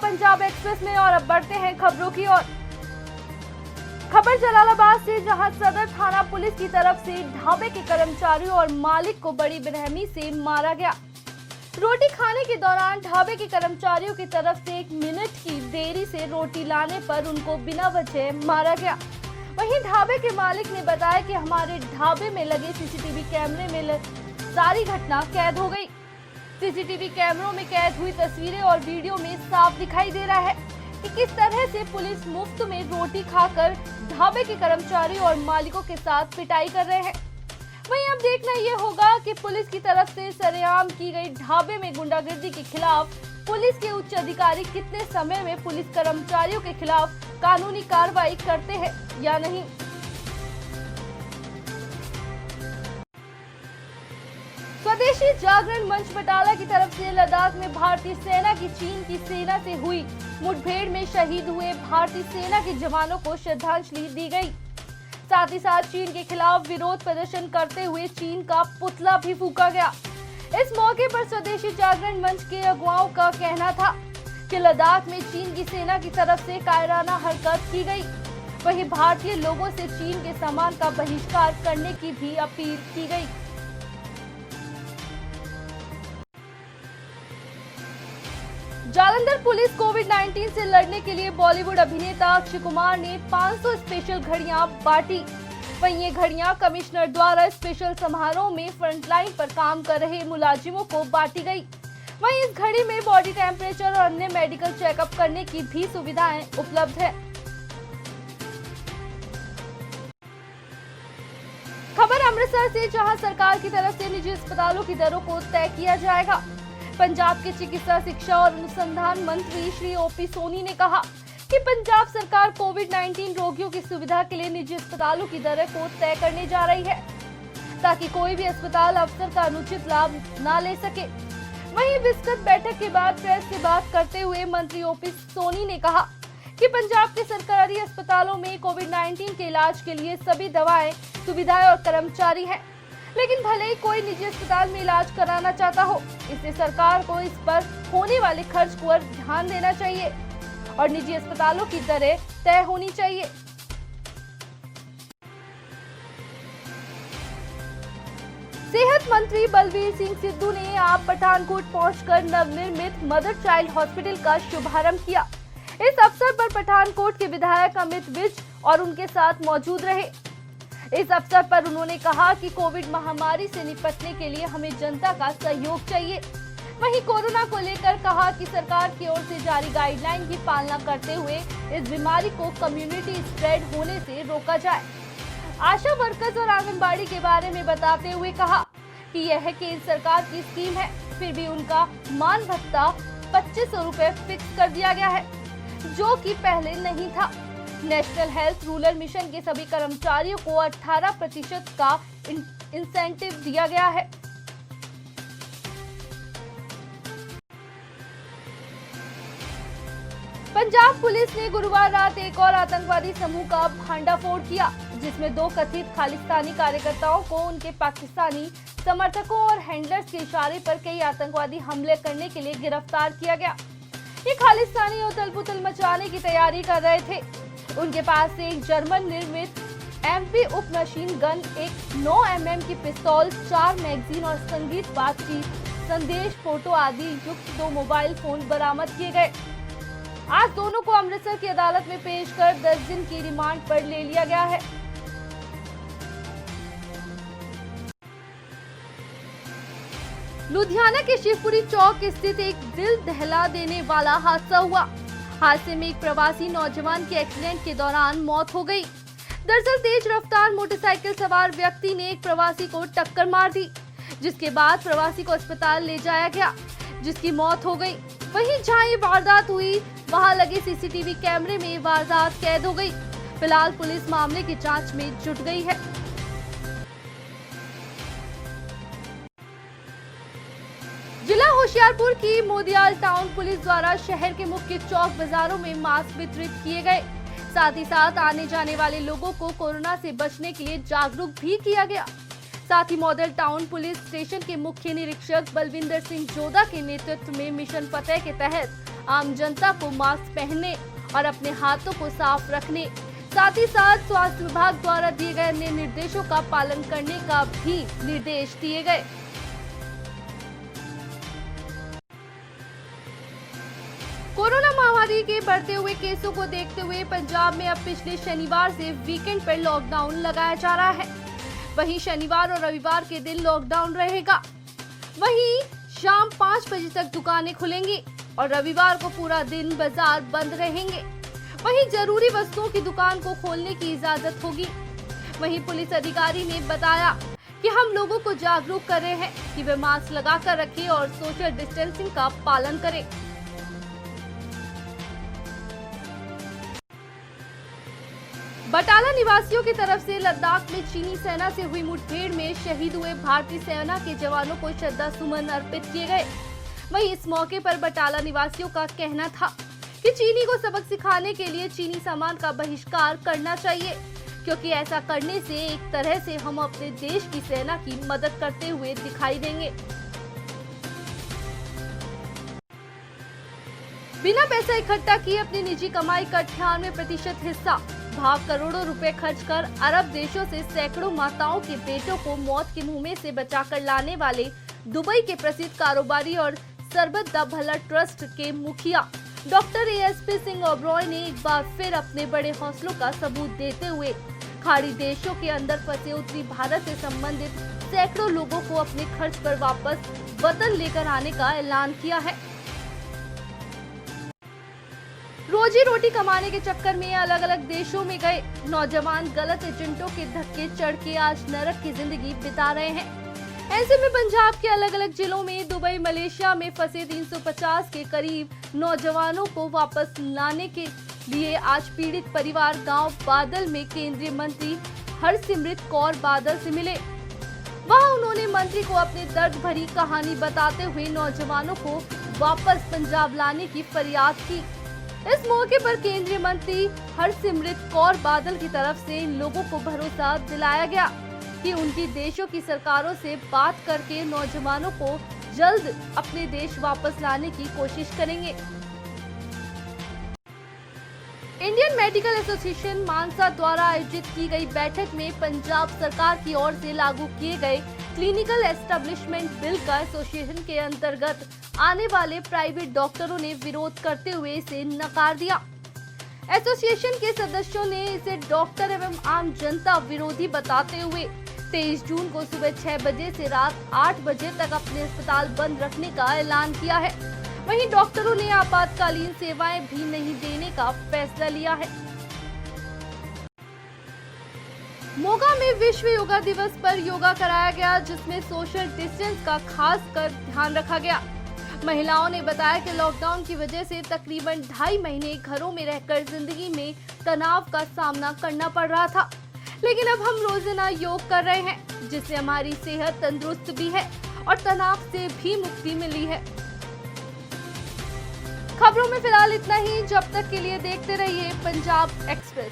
Punjab express में और अब बढ़ते हैं खबरों की ओर। खबर जलालाबाद से, जहां सदर थाना पुलिस की तरफ से ढाबे के कर्मचारियों और मालिक को बड़ी बेरहमी से मारा गया। रोटी खाने के दौरान ढाबे के कर्मचारियों की तरफ से 1 मिनट की देरी से रोटी लाने पर उनको बिना वजह मारा गया। वहीं ढाबे के मालिक ने बताया कि हमारे ढाबे में लगे सीसीटीवी कैमरे में सारी घटना कैद हो गई। सीसीटीवी कैमरों में कैद हुई तस्वीरें और वीडियो में साफ दिखाई दे रहा है कि किस तरह से पुलिस मुफ्त में रोटी खाकर ढाबे के कर्मचारियों और मालिकों के साथ पिटाई कर रहे हैं। वहीं अब देखना ये होगा कि पुलिस की तरफ से सरेआम की गई ढाबे में गुंडागर्दी के खिलाफ पुलिस के उच्च अधिकारी कितने समय में पुलिस कर्मचारियों के खिलाफ कानूनी कार्रवाई करते हैं या नहीं। स्वदेशी जागरण मंच बटाला की तरफ से लद्दाख में भारतीय सेना की चीन की सेना से हुई मुठभेड़ में शहीद हुए भारतीय सेना के जवानों को श्रद्धांजलि दी गई। साथ ही साथ चीन के खिलाफ विरोध प्रदर्शन करते हुए चीन का पुतला भी फूंका गया। इस मौके पर स्वदेशी जागरण मंच के अगुवाओं का कहना था कि लद्दाख में चीन की सेना की तरफ से कायराना हरकत की गई। वहीं भारतीय लोगों से चीन के सामान का बहिष्कार करने की भी अपील की गई। जालंधर पुलिस कोविड-19 से लड़ने के लिए बॉलीवुड अभिनेता अक्षय कुमार ने 500 स्पेशल घड़ियां बांटी। वहीं ये घड़ियां कमिश्नर द्वारा स्पेशल समारोह में फ्रंटलाइन पर काम कर रहे मुलाजिमों को बांटी गई। वहीं इस घड़ी में बॉडी टेम्परेचर और अन्य मेडिकल चेकअप करने की भी सुविधाएं उपलब्ध है। खबर अमृतसर से, जहां सरकार की तरफ से निजी अस्पतालों की दरों को तय किया जाएगा। पंजाब के चिकित्सा, शिक्षा और अनुसंधान मंत्री श्री ओपी सोनी ने कहा कि पंजाब सरकार कोविड-19 रोगियों की सुविधा के लिए निजी अस्पतालों की दरें को तय करने जा रही है, ताकि कोई भी अस्पताल अवसर का अनुचित लाभ न ले सके। वहीं विस्तृत बैठक के बाद प्रेस से बात करते हुए मंत्री ओपी सोनी ने कहा कि पंजाब के सरकारी अस्पतालों में कोविड-19 के इलाज के लिए सभी दवाएं, सुविधाएं और कर्मचारी हैं। लेकिन भले ही कोई निजी अस्पताल में इलाज कराना चाहता हो, इसलिए सरकार को इस पर होने वाले खर्च पर ध्यान देना चाहिए और निजी अस्पतालों की दरें तय होनी चाहिए। सेहत मंत्री बलबीर सिंह सिद्धू ने आप पठानकोट पहुंचकर नवनिर्मित मदर चाइल्ड हॉस्पिटल का शुभारंभ किया। इस अवसर पर पठानकोट के विधायक अमित विज और उनके साथ मौजूद रहे। इस अवसर पर उन्होंने कहा कि कोविड महामारी से निपटने के लिए हमें जनता का सहयोग चाहिए। वहीं कोरोना को लेकर कहा कि सरकार की ओर से जारी गाइडलाइन की पालना करते हुए इस बीमारी को कम्युनिटी स्प्रेड होने से रोका जाए। आशा वर्कर्स और आंगनबाड़ी के बारे में बताते हुए कहा कि यह केंद्र सरकार की स्कीम है, फिर भी उनका मान भत्ता 2500 रुपए फिक्स कर दिया गया है, जो कि पहले नहीं था। नेशनल हेल्थ रूरल मिशन के सभी कर्मचारियों को 18% का इंसेंटिव दिया गया है। पंजाब पुलिस ने गुरुवार रात एक और आतंकवादी समूह का भांडाफोड़ किया, जिसमें 2 कथित खालिस्तानी कार्यकर्ताओं को उनके पाकिस्तानी समर्थकों और हैंडलर्स के इशारे पर कई आतंकवादी हमले करने के लिए गिरफ्तार किया गया। ये खालिस्तानी उथल पुथल मचाने की तैयारी कर रहे थे। उनके पास से एक जर्मन निर्मित MP उप मशीन गन, एक 9 mm की पिस्तौल, 4 मैगजीन और संगीत, बातचीत, संदेश, फोटो आदि युक्त 2 मोबाइल फोन बरामद किए गए। आज दोनों को अमृतसर की अदालत में पेश कर 10 दिन की रिमांड पर ले लिया गया है। लुधियाना के शिवपुरी चौक स्थित एक दिल दहला देने वाला हादसा हुआ। हादसे में एक प्रवासी नौजवान की एक्सीडेंट के दौरान मौत हो गई। दरअसल तेज रफ्तार मोटरसाइकिल सवार व्यक्ति ने एक प्रवासी को टक्कर मार दी, जिसके बाद प्रवासी को अस्पताल ले जाया गया, जिसकी मौत हो गई। वहीं जहां ये वारदात हुई, वहां लगे सीसीटीवी कैमरे में वारदात कैद हो गई। फिलहाल पुलिस मामले की जांच में जुट गई है। जिला होशियारपुर की मोदियाल टाउन पुलिस द्वारा शहर के मुख्य चौक बाजारों में मास्क वितरित किए गए। साथ ही साथ आने जाने वाले लोगों को कोरोना से बचने के लिए जागरूक भी किया गया। साथ ही मॉडल टाउन पुलिस स्टेशन के मुख्य निरीक्षक बलविंदर सिंह जोधा के नेतृत्व में मिशन फतेह के तहत आम जनता को मास्क पहनने और अपने हाथों को साफ रखने, साथ ही साथ स्वास्थ्य विभाग द्वारा दिए गए अन्य निर्देशों का पालन करने का भी निर्देश दिए गए। कोरोना महामारी के बढ़ते हुए केसों को देखते हुए पंजाब में अब पिछले शनिवार से वीकेंड पर लॉकडाउन लगाया जा रहा है। वहीं शनिवार और रविवार के दिन लॉकडाउन रहेगा। वहीं शाम 5 बजे तक दुकानें खुलेंगी और रविवार को पूरा दिन बाजार बंद रहेंगे। वहीं जरूरी वस्तुओं की दुकान को खोलने की इजाजत होगी। वहीं पुलिस अधिकारी ने बताया कि हम लोगों को जागरूक कर रहे हैं कि वे मास्क लगाकर रखें और सोशल डिस्टेंसिंग का पालन करें। बटाला निवासियों की तरफ से लद्दाख में चीनी सेना से हुई मुठभेड़ में शहीद हुए भारतीय सेना के जवानों को श्रद्धा सुमन अर्पित किए गए। वहीं इस मौके पर बटाला निवासियों का कहना था कि चीनी को सबक सिखाने के लिए चीनी सामान का बहिष्कार करना चाहिए, क्योंकि ऐसा करने से एक तरह से हम अपने देश की सेना की मदद करते हुए दिखाई देंगे। बिना पैसा इकट्ठा किए अपनी निजी कमाई का 98% हिस्सा भाग करोड़ों रुपए खर्च कर अरब देशों से सैकड़ों माताओं के बेटों को मौत के मुंह में से बचाकर लाने वाले दुबई के प्रसिद्ध कारोबारी और सरबत द भला ट्रस्ट के मुखिया डॉक्टर ASP सिंह ओबरॉय ने एक बार फिर अपने बड़े हौसलों का सबूत देते हुए खाड़ी देशों के अंदर फंसे उत्तरी भारत से संबंधित सैकड़ों लोगों को अपने खर्च पर वापस वतन लेकर आने का ऐलान किया है। रोजी रोटी कमाने के चक्कर में अलग अलग देशों में गए नौजवान गलत एजेंटों के धक्के चढ़ के आज नरक की जिंदगी बिता रहे हैं। ऐसे में पंजाब के अलग अलग जिलों में दुबई, मलेशिया में फंसे 350 के करीब नौजवानों को वापस लाने के लिए आज पीड़ित परिवार गांव बादल में केंद्रीय मंत्री हरसिमरत कौर बादल से मिले। वहां उन्होंने मंत्री को अपनी दर्द भरी कहानी बताते हुए नौजवानों को वापस पंजाब लाने की फरियाद की। इस मौके पर केंद्रीय मंत्री हरसिमरत कौर बादल की तरफ से इन लोगों को भरोसा दिलाया गया कि उनकी देशों की सरकारों से बात करके नौजवानों को जल्द अपने देश वापस लाने की कोशिश करेंगे। इंडियन मेडिकल एसोसिएशन मानसा द्वारा आयोजित की गई बैठक में पंजाब सरकार की ओर से लागू किए गए क्लिनिकल एस्टेब्लिशमेंट बिल का एसोसिएशन के अंतर्गत आने वाले प्राइवेट डॉक्टरों ने विरोध करते हुए इसे नकार दिया। एसोसिएशन के सदस्यों ने इसे डॉक्टर एवं आम जनता विरोधी बताते हुए 23 जून को सुबह 6 बजे से रात 8 बजे तक अपने अस्पताल बंद रखने का ऐलान किया है। वहीं डॉक्टरों ने आपातकालीन सेवाएं भी नहीं देने का फैसला लिया है। मोगा में विश्व योगा दिवस पर योगा कराया गया, जिसमें सोशल डिस्टेंस का खास कर ध्यान रखा गया। महिलाओं ने बताया कि लॉकडाउन की वजह से तकरीबन 2.5 महीने घरों में रहकर जिंदगी में तनाव का सामना करना पड़ रहा था, लेकिन अब हम रोजाना योग कर रहे हैं, जिससे हमारी सेहत तंदुरुस्त भी है और तनाव से भी मुक्ति मिली है। खबरों में फिलहाल इतना ही। जब तक के लिए देखते रहिए पंजाब एक्सप्रेस।